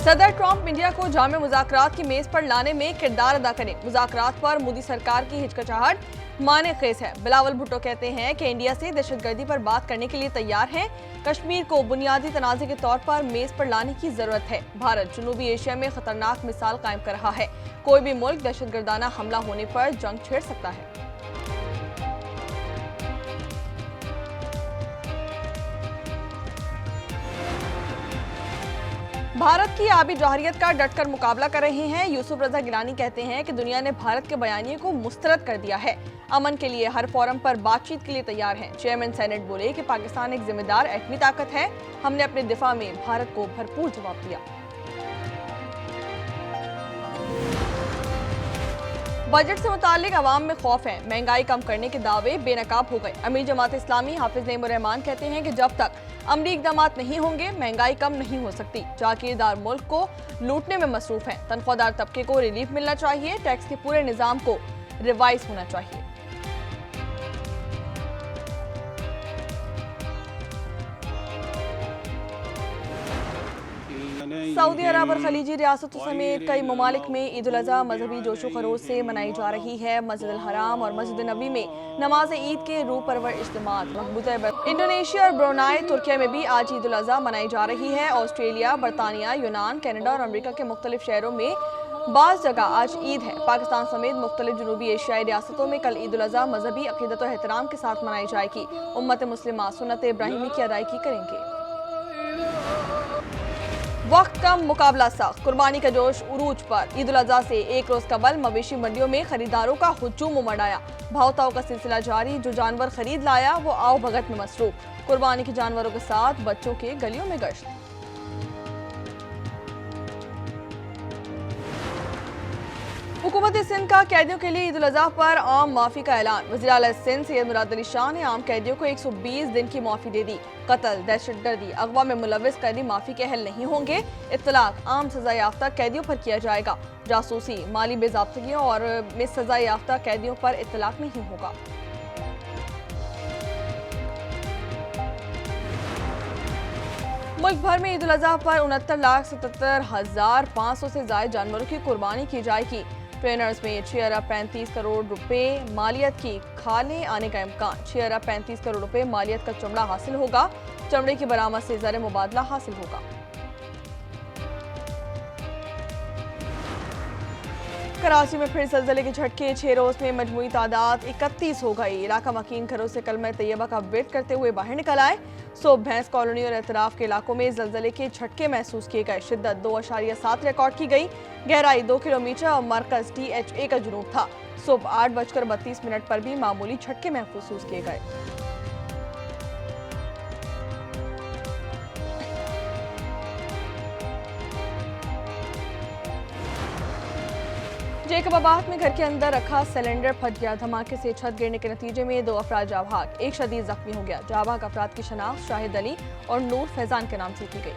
सदर Trump India को जामे मुज़ाकरात की मेज पर लाने में किरदार अदा करें। मुज़ाकरात पर मोदी सरकार की हिचकिचाहट माने खेज है। बिलावल भुट्टो कहते हैं कि इंडिया से दहशतगर्दी पर बात करने के लिए तैयार है। कश्मीर को बुनियादी तनाज़े के तौर पर मेज पर लाने की जरूरत है। भारत जनूबी एशिया में खतरनाक मिसाल कायम कर रहा है। कोई भी मुल्क दहशतगर्दाना हमला होने पर जंग छेड़ सकता है। भारत की आबी जौहरियत का डटकर मुकाबला कर रहे हैं। यूसुफ रजा गिलानी कहते हैं कि दुनिया ने भारत के बयानिए को मुस्तरद कर दिया है। अमन के लिए हर फोरम पर बातचीत के लिए तैयार हैं। चेयरमैन सेनेट बोले कि पाकिस्तान एक जिम्मेदार एटमी ताकत है। हमने अपने दिफा में भारत को भरपूर जवाब दिया। बजट से मुतालिक अवाम में खौफ है। महंगाई कम करने के दावे बेनकाब हो गए। अमीर जमात इस्लामी हाफिज नईमुर रहमान कहते हैं कि जब तक अमली इकदाम नहीं होंगे महंगाई कम नहीं हो सकती। जागीरदार मुल्क को लूटने में मसरूफ है। तनख्वाहदार तबके को रिलीफ मिलना चाहिए। टैक्स के पूरे निजाम को रिवाइज होना चाहिए। सऊदी अरब और खलीजी रियासतों समेत कई ममालिक में ईद उल अज़हा मजहबी जोशो खरोश से मनाई जा रही है। मस्जिद अल हराम और मस्जिद नबी में नमाज ईद के रूह परवर इज्तिमात मकबूजा। इंडोनेशिया और ब्रुनाई तुर्किया में भी आज ईद उल अज़हा मनाई जा रही है। ऑस्ट्रेलिया, बरतानिया, यूनान, कनाडा और अमरीका के मुख्तलिफ शहरों में बाज़ जगह आज ईद है। पाकिस्तान समेत मुख्तलिफ जनूबी एशियाई रियासतों में कल ईद उल अज़हा मजहबी अक़ीदत और एहतराम के साथ मनाई जाएगी। उम्मत मुस्लिमा सुन्नत इब्राहिमी की अदायगी करेंगे। वक्त कम मुकाबला सख्त। कुर्बानी का जोश उरूज पर। ईद उल अज़हा से एक रोज कबल मवेशी मंडियों में खरीदारों का हुजूम उमड़ आया। भाव ताव का सिलसिला जारी। जो जानवर खरीद लाया वो आओ भगत में मसरूफ। कुर्बानी के जानवरों के साथ बच्चों के गलियों में गश्त। हुकूमत सिंध का कैदियों के लिए ईद उल अज़हा पर आम माफी का ऐलान। वज़ीर आला सिंध सैयद मुराद अली शाह ने आम कैदियों को 120 दिन की माफी दे दी। कत्ल, दहशतगर्दी, अगवा में मुलविस कैदी माफी के अहल नहीं होंगे। इत्तलाक आम सजा याफ्ता कैदियों पर किया जाएगा। जासूसी, माली बेज़ाब्तगियों और में सजा याफ्ता कैदियों पर इत्तलाक नहीं होगा। मुल्क भर में ईद उल अज़हा पर 69,77,500 से ज्यादा जानवरों की कुर्बानी की जाएगी। ट्रेनर्स में 6 अरब 35 करोड़ रुपए मालियत की खाने आने का इम्कान। 6 अरब 35 करोड़ रुपए मालियत का चमड़ा हासिल होगा। चमड़े की बरामद से ज़र मुबादला हासिल होगा। कराची में फिर ज़लज़ले के झटके। 6 रोज में मजमूई तादाद 31 हो गई। इलाका मकीन घरों से कलमा तैयबा का वेट करते हुए बाहर निकल आए। सोब, भैंस कॉलोनी और एतराफ के इलाकों में ज़लज़ले के झटके महसूस किए गए। शिद्दत 2.7 रिकॉर्ड की गई। गहराई 2 किलोमीटर और मरकज DHA का जुनूब था। सुबह 8:32 पर भी मामूली झटके महसूस किए गए। जैकबाबाद में घर के अंदर रखा सिलेंडर फट गया। धमाके से छत गिरने के नतीजे में 2 अफराद जाँ बहक, एक शदीद जख्मी हो गया। जाँ बहक अफराद की शनाख्त शाहिद अली और नूर फैजान के नाम से की गई।